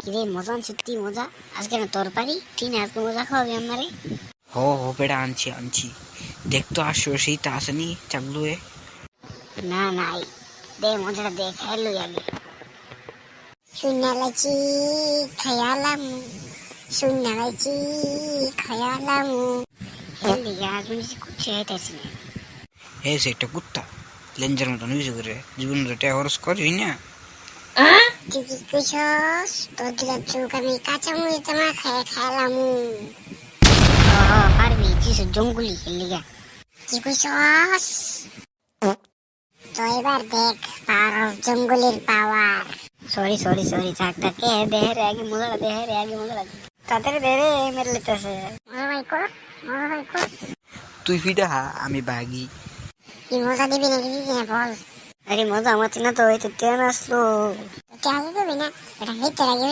কিরে মজা আনছি তুই মজা আজকে না তোর পারি তুই না আজকে মজা খাওয়াবি আমারে। हो बेटा आनছি আনছি দেখ তো আশেপাশেই তা আসেনি চাকলুয়ে না নাই দে মজাটা দে খাই লই আগে। শুনালাইছি খায়ালাম শুনালাইছি খায়ালাম হেলদি আগুন কুচ্ছে হইতেছি না। হে সে একটা কুত্তা লেঞ্জার মতন হয়েছে করে জীবন রেটে খরচ করবি না। তুই কি কইছস তোর দিলা চোখ আমি কাঁচামরিচ তোমার খায়ালাম। পারবি কিছু জঙ্গলি খেলিগা কি কইছস তো এবার দেখ পাওয়ার অফ জঙ্গলের পাওয়ার। সরি সরি সরি থাক থাক এ দেহের আগে মজা দেহের আগে মজা তাদের দেরে মেরে লেতেছে মজা ভাই কর তুই ফিটা হা আমি বাগি কি মজা দিবি নাকি দিবি না বল। আরে মজা আমার না তো হইতে তেন আসলো কে আগে দেবে না এটা হইতে লাগে